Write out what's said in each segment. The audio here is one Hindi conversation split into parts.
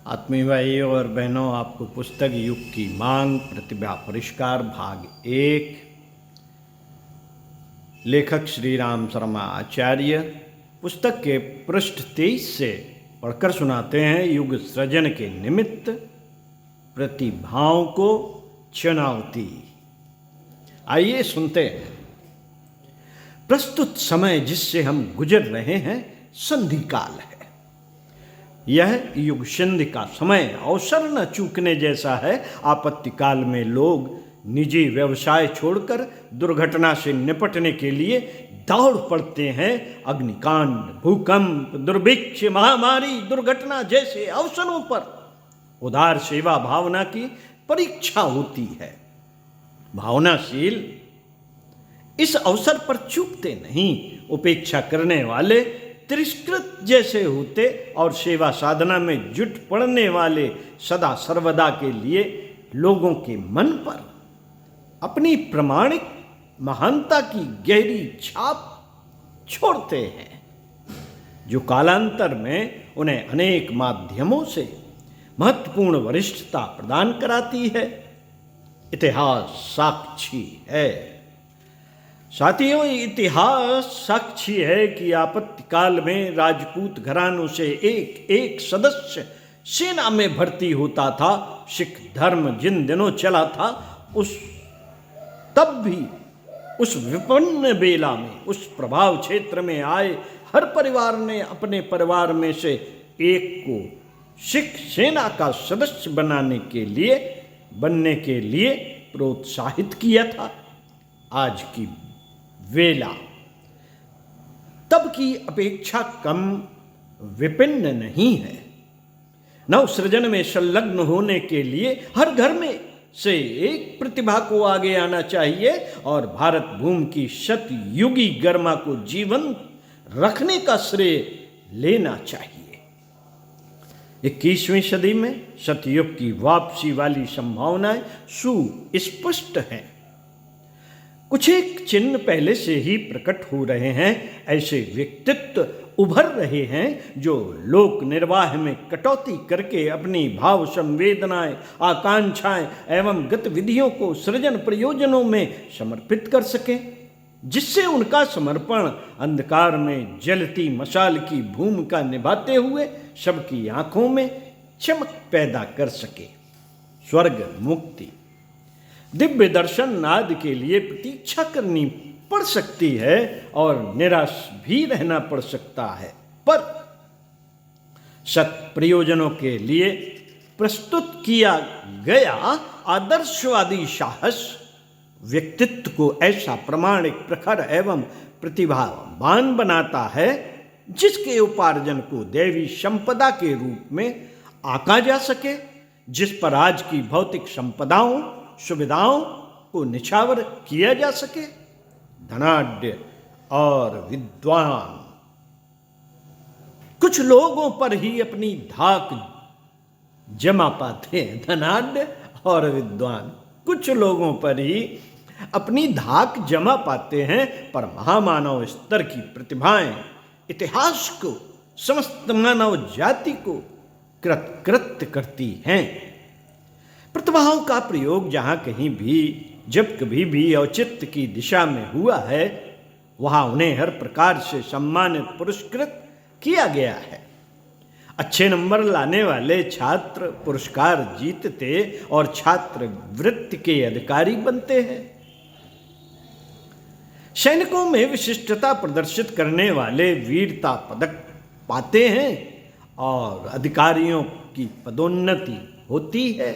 आत्मीय भाइयों और बहनों, आपको पुस्तक युग की मांग प्रतिभा परिष्कार भाग 1, लेखक श्री राम शर्मा आचार्य, पुस्तक के पृष्ठ 23 से पढ़कर सुनाते हैं। युग सृजन के निमित्त प्रतिभाओं को चुनौती। आइए सुनते हैं। प्रस्तुत समय जिससे हम गुजर रहे हैं संधि काल है। यह युग संधि का समय अवसर न चूकने जैसा है। आपत्ति काल में लोग निजी व्यवसाय छोड़कर दुर्घटना से निपटने के लिए दौड़ पड़ते हैं। अग्निकांड, भूकंप, दुर्भिक्ष, महामारी, दुर्घटना जैसे अवसरों पर उदार सेवा भावना की परीक्षा होती है। भावनाशील इस अवसर पर चूकते नहीं। उपेक्षा करने वाले तिरस्कृत जैसे होते और सेवा साधना में जुट पड़ने वाले सदा सर्वदा के लिए लोगों के मन पर अपनी प्रमाणिक महानता की गहरी छाप छोड़ते हैं, जो कालांतर में उन्हें अनेक माध्यमों से महत्वपूर्ण वरिष्ठता प्रदान कराती है। इतिहास साक्षी है। साथियों, इतिहास साक्षी है कि आपत्ति काल में राजपूत घरानों से एक एक सदस्य सेना में भर्ती होता था। सिख धर्म जिन दिनों चला था तब भी उस विपन्न बेला में उस प्रभाव क्षेत्र में आए हर परिवार ने अपने परिवार में से एक को सिख सेना का सदस्य बनने के लिए प्रोत्साहित किया था। आज की वेला तब की अपेक्षा कम विपिन्न नहीं है। नव सृजन में संलग्न होने के लिए हर घर में से एक प्रतिभा को आगे आना चाहिए और भारत भूमि की शतयुगी गरिमा को जीवंत रखने का श्रेय लेना चाहिए। 21वीं सदी में सतयुग की वापसी वाली संभावनाएं सुस्पष्ट हैं। कुछ एक चिन्ह पहले से ही प्रकट हो रहे हैं। ऐसे व्यक्तित्व उभर रहे हैं जो लोक निर्वाह में कटौती करके अपनी भाव संवेदनाएं, आकांक्षाएं एवं गतिविधियों को सृजन प्रयोजनों में समर्पित कर सकें, जिससे उनका समर्पण अंधकार में जलती मशाल की भूमिका निभाते हुए सबकी आंखों में चमक पैदा कर सके। स्वर्ग मुक्ति दिव्य दर्शन आदि के लिए प्रतीक्षा करनी पड़ सकती है और निराश भी रहना पड़ सकता है, पर सत प्रयोजनों के लिए प्रस्तुत किया गया आदर्शवादी साहस व्यक्तित्व को ऐसा प्रमाणिक, प्रखर एवं प्रतिभावान बनाता है जिसके उपार्जन को दैवी संपदा के रूप में आंका जा सके, जिस पर आज की भौतिक संपदाओं सुविधाओं को निछावर किया जा सके। धनाढ्य और विद्वान कुछ लोगों पर ही अपनी धाक जमा पाते हैं। धनाढ्य और विद्वान कुछ लोगों पर ही अपनी धाक जमा पाते हैं, पर महामानव स्तर की प्रतिभाएं इतिहास को, समस्त मानव जाति को कृतकृत्य करती हैं। प्रतिभाओं का प्रयोग जहाँ कहीं भी जब कभी भी औचित्य की दिशा में हुआ है, वहाँ उन्हें हर प्रकार से सम्मानित पुरस्कृत किया गया है। अच्छे नंबर लाने वाले छात्र पुरस्कार जीतते और छात्र वृत्ति के अधिकारी बनते हैं। सैनिकों में विशिष्टता प्रदर्शित करने वाले वीरता पदक पाते हैं और अधिकारियों की पदोन्नति होती है।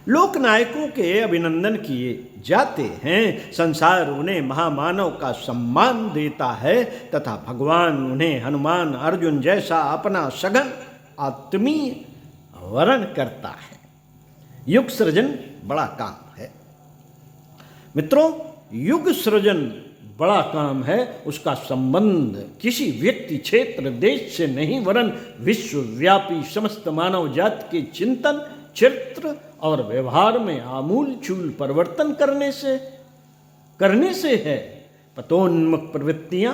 लोकनायकों के अभिनंदन किए जाते हैं। संसार उन्हें महामानव का सम्मान देता है तथा भगवान उन्हें हनुमान अर्जुन जैसा अपना सघन आत्मीय वरण करता है। युग सृजन बड़ा काम है। मित्रों, युग सृजन बड़ा काम है। उसका संबंध किसी व्यक्ति, क्षेत्र, देश से नहीं, वरन विश्वव्यापी समस्त मानव जाति के चिंतन, चरित्र और व्यवहार में आमूल चूल परिवर्तन करने से है। पतोन्मुख प्रवृत्तियां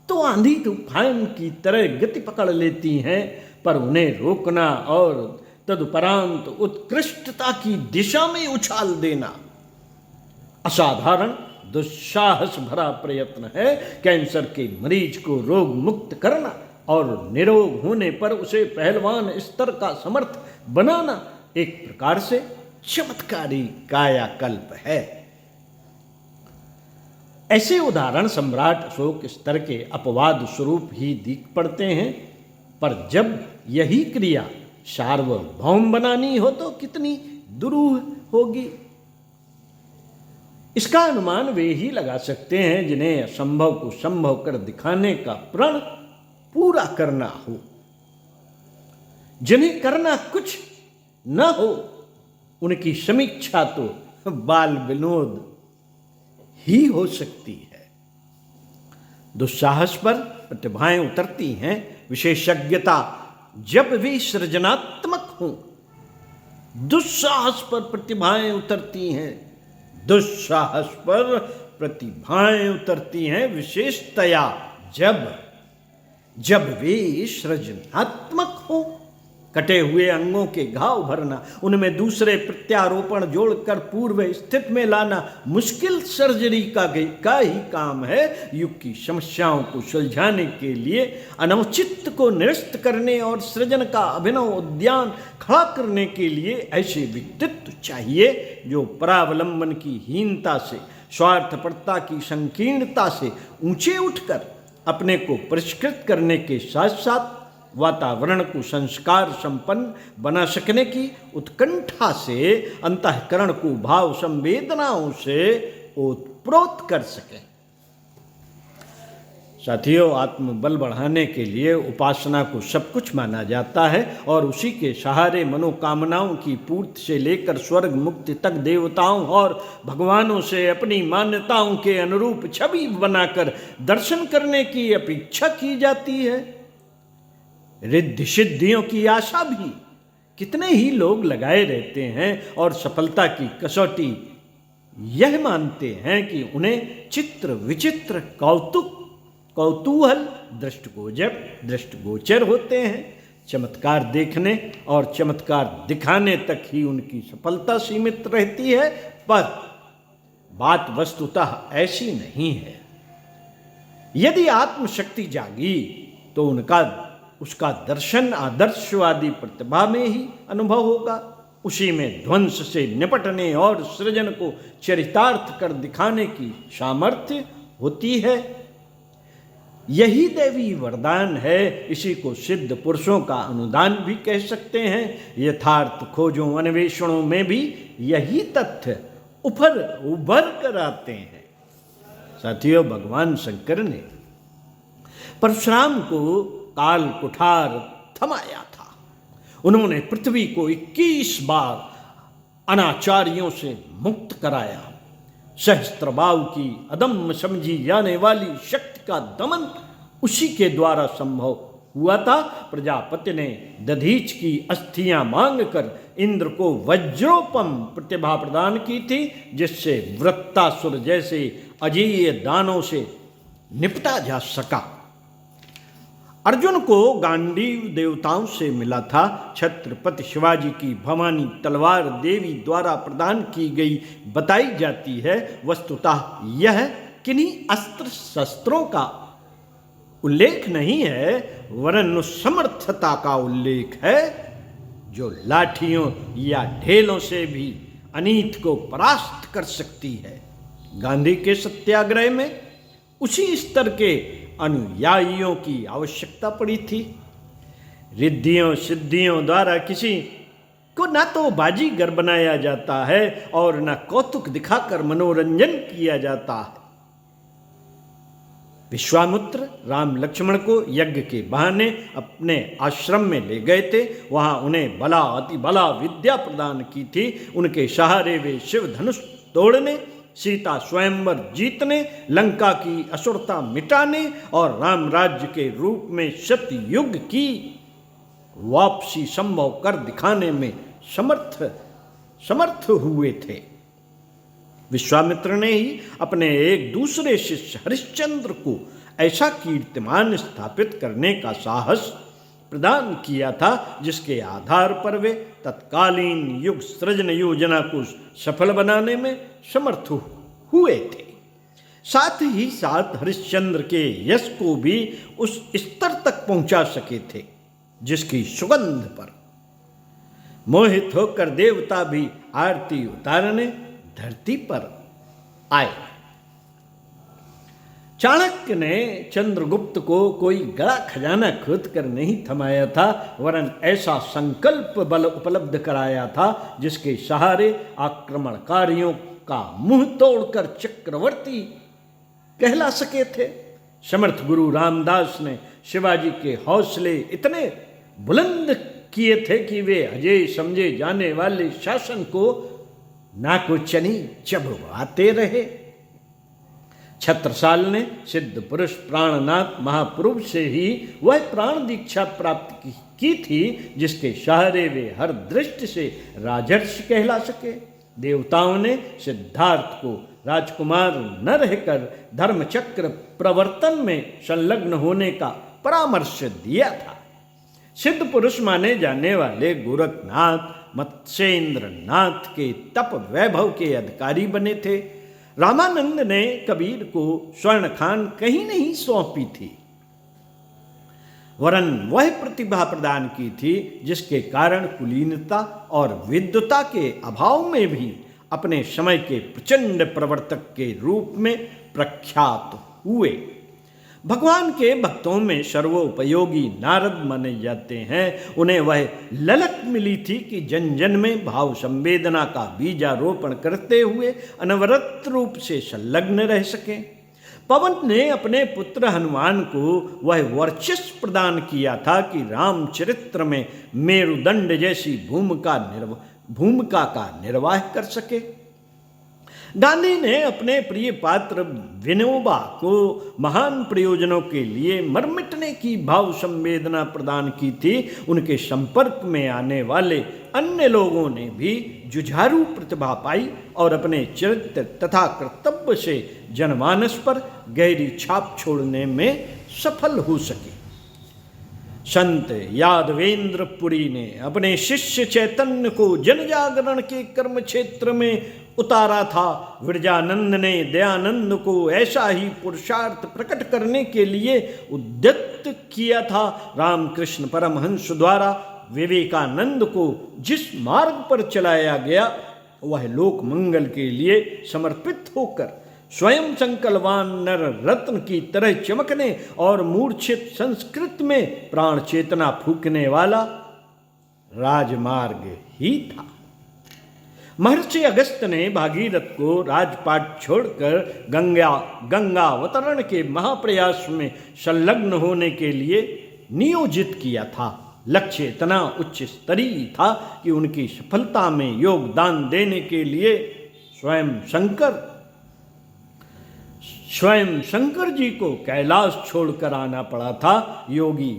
तो आंधी तूफान की तरह गति पकड़ लेती हैं, पर उन्हें रोकना और तदुपरांत उत्कृष्टता की दिशा में उछाल देना असाधारण दुस्साहस भरा प्रयत्न है। कैंसर के मरीज को रोग मुक्त करना और निरोग होने पर उसे पहलवान स्तर का समर्थ बनाना एक प्रकार से चमत्कारी कायाकल्प है। ऐसे उदाहरण सम्राट अशोक स्तर के अपवाद स्वरूप ही दिख पड़ते हैं, पर जब यही क्रिया सार्वभौम बनानी हो तो कितनी दुरूह होगी। इसका अनुमान वे ही लगा सकते हैं जिन्हें असंभव को संभव कर दिखाने का प्रण पूरा करना हो, जिन्हें करना कुछ न हो उनकी समीक्षा तो बाल विनोद ही हो सकती है। दुस्साहस पर प्रतिभाएं उतरती हैं, विशेषज्ञता जब वे सृजनात्मक हों। दुस्साहस पर प्रतिभाएं उतरती हैं, दुस्साहस पर प्रतिभाएं उतरती हैं विशेषतया जब वे सृजनात्मक हो। कटे हुए अंगों के घाव भरना, उनमें दूसरे प्रत्यारोपण जोड़कर पूर्व स्थित में लाना मुश्किल सर्जरी का ही काम है। युग की समस्याओं को सुलझाने के लिए अनौचित्य को निरस्त करने और सृजन का अभिनव उद्यान खड़ा करने के लिए ऐसे व्यक्तित्व चाहिए जो परावलंबन की हीनता से, स्वार्थपरता की संकीर्णता से ऊंचे उठकर अपने को परिष्कृत करने के साथ साथ वातावरण को संस्कार संपन्न बना सकने की उत्कंठा से अंतःकरण को भाव संवेदनाओं से ओतप्रोत कर सके। साथियों, आत्मबल बढ़ाने के लिए उपासना को सब कुछ माना जाता है और उसी के सहारे मनोकामनाओं की पूर्ति से लेकर स्वर्ग मुक्ति तक देवताओं और भगवानों से अपनी मान्यताओं के अनुरूप छवि बनाकर दर्शन करने की अपेक्षा की जाती है। रिद्धि सिद्धियों की आशा भी कितने ही लोग लगाए रहते हैं और सफलता की कसौटी यह मानते हैं कि उन्हें चित्र विचित्र कौतूहल दृष्टिगोचर होते हैं। चमत्कार देखने और चमत्कार दिखाने तक ही उनकी सफलता सीमित रहती है, पर बात वस्तुतः ऐसी नहीं है। यदि आत्मशक्ति जागी तो उसका दर्शन आदर्शवादी प्रतिभा में ही अनुभव होगा। उसी में ध्वंस से निपटने और सृजन को चरितार्थ कर दिखाने की सामर्थ्य होती है। यही दैवी वरदान है। इसी को सिद्ध पुरुषों का अनुदान भी कह सकते हैं। यथार्थ खोजों अन्वेषणों में भी यही तथ्य उभर कर आते हैं। साथियों, भगवान शंकर ने परशुराम को काल कुठार थमाया था। उन्होंने पृथ्वी को 21 बार अनाचारियों से मुक्त कराया। सहस्त्रबाहु की अदम्य समझी जाने वाली शक्ति का दमन उसी के द्वारा संभव हुआ था। प्रजापति ने दधीच की अस्थियां मांगकर इंद्र को वज्रोपम प्रतिभा प्रदान की थी, जिससे वृत्तासुर जैसे अजेय दानों से निपटा जा सका। अर्जुन को गांडीव देवताओं से मिला था। छत्रपति शिवाजी की भवानी तलवार देवी द्वारा प्रदान की गई बताई जाती है। वस्तुतः यह किन्हीं अस्त्र शस्त्रों का उल्लेख नहीं है, वरन उस समर्थता का उल्लेख है जो लाठियों या ढेलों से भी अनीत को परास्त कर सकती है। गांधी के सत्याग्रह में उसी स्तर के अनुयायियों की आवश्यकता पड़ी थी। रिद्धियों सिद्धियों द्वारा किसी को न तो बाजीगर बनाया जाता है और न कौतुक दिखाकर मनोरंजन किया जाता है। विश्वामित्र राम लक्ष्मण को यज्ञ के बहाने अपने आश्रम में ले गए थे। वहां उन्हें बला अति बला विद्या प्रदान की थी। उनके सहारे वे शिव धनुष तोड़ने, सीता स्वयंवर जीतने, लंका की असुरता मिटाने और राम राज्य के रूप में सतयुग की वापसी संभव कर दिखाने में समर्थ हुए थे। विश्वामित्र ने ही अपने एक दूसरे शिष्य हरिश्चंद्र को ऐसा कीर्तिमान स्थापित करने का साहस प्रदान किया था, जिसके आधार पर वे तत्कालीन युग सृजन योजना को सफल बनाने में समर्थ हुए थे। साथ ही साथ हरिश्चंद्र के यश को भी उस स्तर तक पहुंचा सके थे जिसकी सुगंध पर मोहित होकर देवता भी आरती उतारने धरती पर आए। चाणक्य ने चंद्रगुप्त को कोई बड़ा खजाना खोद कर नहीं थमाया था, वरन ऐसा संकल्प बल उपलब्ध कराया था जिसके सहारे आक्रमणकारियों का मुंह तोड़कर चक्रवर्ती कहला सके थे। समर्थ गुरु रामदास ने शिवाजी के हौसले इतने बुलंद किए थे कि वे अजय समझे जाने वाले शासन को नाकोचनी चबवाते रहे। छत्रसाल ने सिद्ध पुरुष प्राणनाथ महापुरुष से ही वह प्राण दीक्षा प्राप्त की थी जिसके सहारे वे हर दृष्टि से राजर्षि कहला सके। देवताओं ने सिद्धार्थ को राजकुमार न रहकर धर्मचक्र प्रवर्तन में संलग्न होने का परामर्श दिया था। सिद्ध पुरुष माने जाने वाले गोरखनाथ मत्स्येंद्रनाथ के तप वैभव के अधिकारी बने थे। रामानंद ने कबीर को स्वर्ण खान कहीं नहीं सौंपी थी, वरन वह प्रतिभा प्रदान की थी जिसके कारण कुलीनता और विद्वता के अभाव में भी अपने समय के प्रचंड प्रवर्तक के रूप में प्रख्यात हुए। भगवान के भक्तों में सर्वोपयोगी नारद माने जाते हैं। उन्हें वह ललक मिली थी कि जन जन में भाव संवेदना का बीजारोपण करते हुए अनवरत रूप से संलग्न रह सके। पवन ने अपने पुत्र हनुमान को वह वर्चस्व प्रदान किया था कि रामचरित्र में मेरुदंड जैसी भूमिका का निर्वाह कर सके। गांधी ने अपने प्रिय पात्र विनोबा को महान प्रयोजनों के लिए मर मिटने की भाव संवेदना प्रदान की थी। उनके संपर्क में आने वाले अन्य लोगों ने भी जुझारू प्रतिभा पाई और अपने चरित्र तथा कर्तव्य से जनमानस पर गहरी छाप छोड़ने में सफल हो सके। संत यादवेंद्र पुरी ने अपने शिष्य चैतन्य को जन जागरण के कर्म क्षेत्र में उतारा था। विरजानंद ने दयानंद को ऐसा ही पुरुषार्थ प्रकट करने के लिए उद्यत किया था। रामकृष्ण परमहंस द्वारा विवेकानंद को जिस मार्ग पर चलाया गया वह लोक मंगल के लिए समर्पित होकर स्वयं संकल्पवान नर रत्न की तरह चमकने और मूर्छित संस्कृत में प्राण चेतना फूकने वाला राजमार्ग ही था। महर्षि अगस्त ने भागीरथ को राजपाट छोड़कर गंगा अवतरण के महाप्रयास में संलग्न होने के लिए नियोजित किया था। लक्ष्य इतना उच्च स्तरीय था कि उनकी सफलता में योगदान देने के लिए स्वयं शंकर जी को कैलाश छोड़कर आना पड़ा था। योगी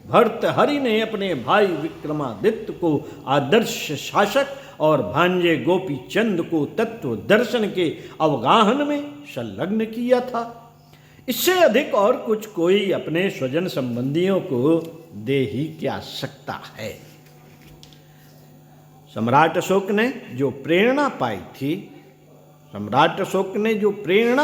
भर्तहरि ने अपने भाई विक्रमादित्य को आदर्श शासक और भांजे गोपी चंद को तत्व दर्शन के अवगाहन में संलग्न किया था। इससे अधिक और कुछ कोई अपने स्वजन संबंधियों को दे ही क्या सकता है। सम्राट अशोक ने जो प्रेरणा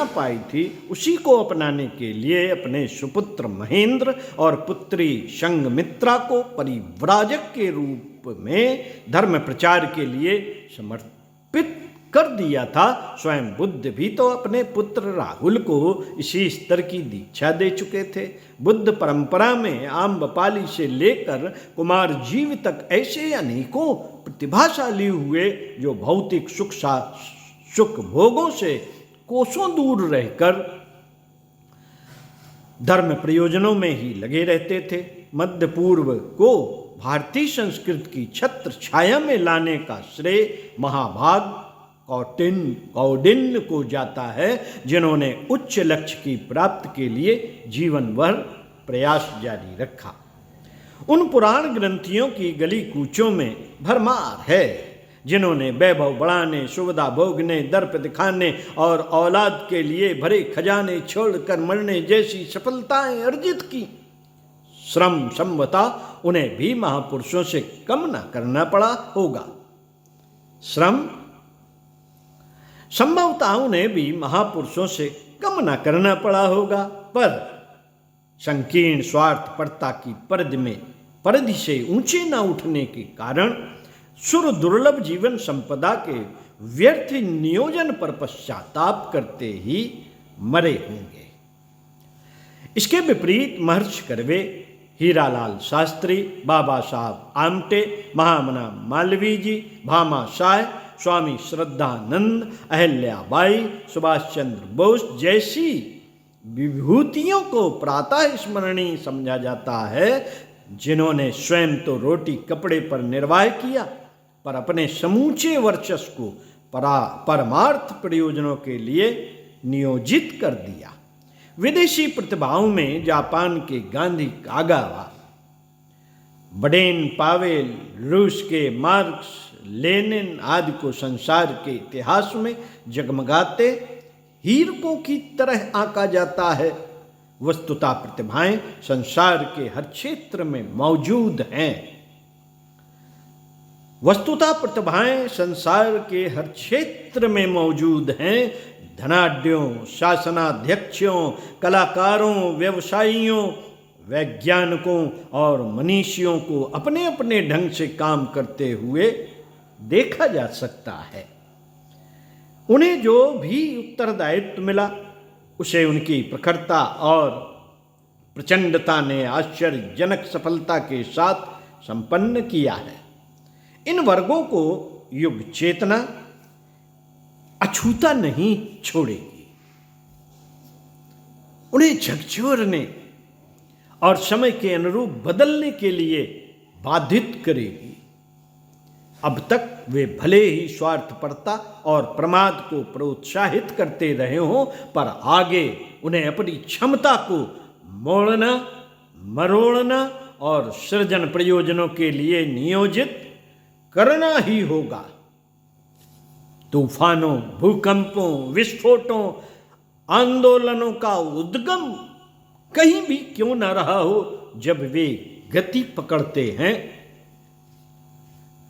पाई थी उसी को अपनाने के लिए अपने सुपुत्र महेंद्र और पुत्री संघमित्रा को परिव्राजक के रूप में धर्म प्रचार के लिए समर्पित कर दिया था। स्वयं बुद्ध भी तो अपने पुत्र राहुल को इसी स्तर की दीक्षा दे चुके थे। बुद्ध परंपरा में आम्रपाली से लेकर कुमार जीव तक ऐसे अनेकों प्रतिभाशाली हुए जो भौतिक सुख भोगों से कोसों दूर रहकर धर्म प्रयोजनों में ही लगे रहते थे। मध्य पूर्व को भारतीय संस्कृति की छत्र छाया में लाने का श्रेय महाभाग कौंडिन्य को जाता है, जिन्होंने उच्च लक्ष्य की प्राप्ति के लिए जीवन भर प्रयास जारी रखा। उन पुराण ग्रंथियों की गली कूचों में भरमार है जिन्होंने वैभव बढ़ाने, सुविधा भोगने, दर्प दिखाने और औलाद के लिए भरे खजाने छोड़कर मरने जैसी सफलताएं अर्जित की, श्रम संभवतः उन्हें भी महापुरुषों से कम न करना पड़ा होगा। श्रम संभवतः उन्हें भी महापुरुषों से कम न करना पड़ा होगा, पर संकीर्ण स्वार्थपरता की परिधि से ऊंचे न उठने के कारण सुर दुर्लभ जीवन संपदा के व्यर्थ नियोजन पर पश्चाताप करते ही मरे होंगे। इसके विपरीत महर्षि कर्वे, हीरालाल शास्त्री, बाबा साहब आमटे, महामना मालवीय जी, भामा शाह, स्वामी श्रद्धानंद, अहल्याबाई, सुभाष चंद्र बोस जैसी विभूतियों को प्रातः स्मरणीय समझा जाता है, जिन्होंने स्वयं तो रोटी कपड़े पर निर्वाह किया, पर अपने समूचे वर्चस्व को परमार्थ प्रयोजनों के लिए नियोजित कर दिया। विदेशी प्रतिभाओं में जापान के गांधी कागावा, बडेन पावेल, रूस के मार्क्स, लेनिन आदि को संसार के इतिहास में जगमगाते हीरकों की तरह आंका जाता है। वस्तुतः प्रतिभाएं संसार के हर क्षेत्र में मौजूद हैं। वस्तुतः प्रतिभाएं संसार के हर क्षेत्र में मौजूद हैं। धनाढ्यों, शासनाध्यक्षों, कलाकारों, व्यवसायियों, वैज्ञानिकों और मनीषियों को अपने अपने ढंग से काम करते हुए देखा जा सकता है। उन्हें जो भी उत्तरदायित्व मिला उसे उनकी प्रखरता और प्रचंडता ने आश्चर्यजनक सफलता के साथ संपन्न किया है। इन वर्गों को युग चेतना अछूता नहीं छोड़ेगी, उन्हें झकझोरने और समय के अनुरूप बदलने के लिए बाधित करेगी। अब तक वे भले ही स्वार्थपरता और प्रमाद को प्रोत्साहित करते रहे हों, पर आगे उन्हें अपनी क्षमता को मोड़ना, मरोड़ना और सृजन प्रयोजनों के लिए नियोजित करना ही होगा। तूफानों, भूकंपों, विस्फोटों, आंदोलनों का उद्गम कहीं भी क्यों न रहा हो, जब वे गति पकड़ते हैं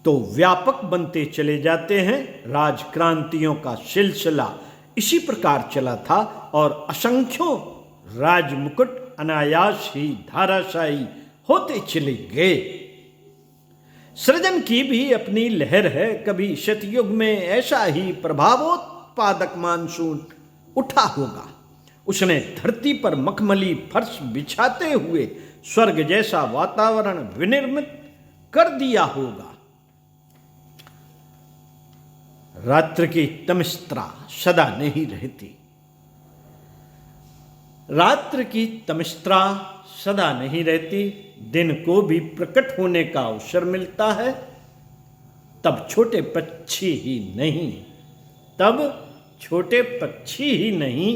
तो व्यापक बनते चले जाते हैं। राजक्रांतियों का सिलसिला इसी प्रकार चला था और असंख्यों राजमुकुट अनायास ही धाराशायी होते चले गए। सृजन की भी अपनी लहर है। कभी शतयुग में ऐसा ही प्रभावोत्पादक मानसून उठा होगा। उसने धरती पर मखमली फर्श बिछाते हुए स्वर्ग जैसा वातावरण विनिर्मित कर दिया होगा। रात्र की तमिस्त्रा सदा नहीं रहती। रात्र की तमिस्त्रा सदा नहीं रहती। दिन को भी प्रकट होने का अवसर मिलता है। तब छोटे पक्षी ही नहीं,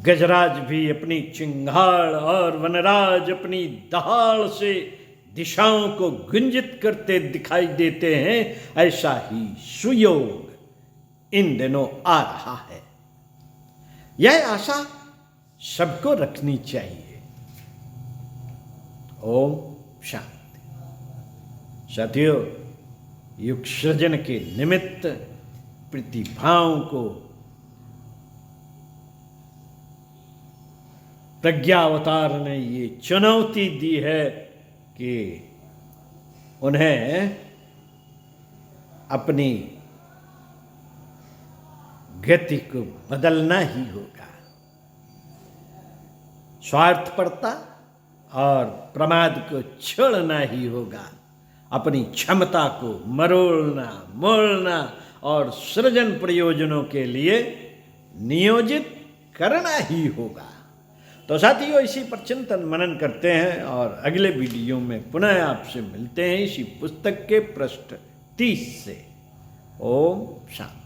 गजराज भी अपनी चिंगाड़ और वनराज अपनी दहाड़ से दिशाओं को गुंजित करते दिखाई देते हैं। ऐसा ही सुयोग इन दिनों आ रहा है। यह आशा सबको रखनी चाहिए। ओम शांति। साथियों, युग सृजन के निमित्त प्रतिभाओं को प्रज्ञावतार ने ये चुनौती दी है कि उन्हें अपनी गति को बदलना ही होगा। स्वार्थपरता और प्रमाद को छोड़ना ही होगा। अपनी क्षमता को मरोड़ना, मोड़ना और सृजन प्रयोजनों के लिए नियोजित करना ही होगा। तो साथियों, इसी पर चिंतन मनन करते हैं और अगले वीडियो में पुनः आपसे मिलते हैं इसी पुस्तक के पृष्ठ 30 से। ओम शांति।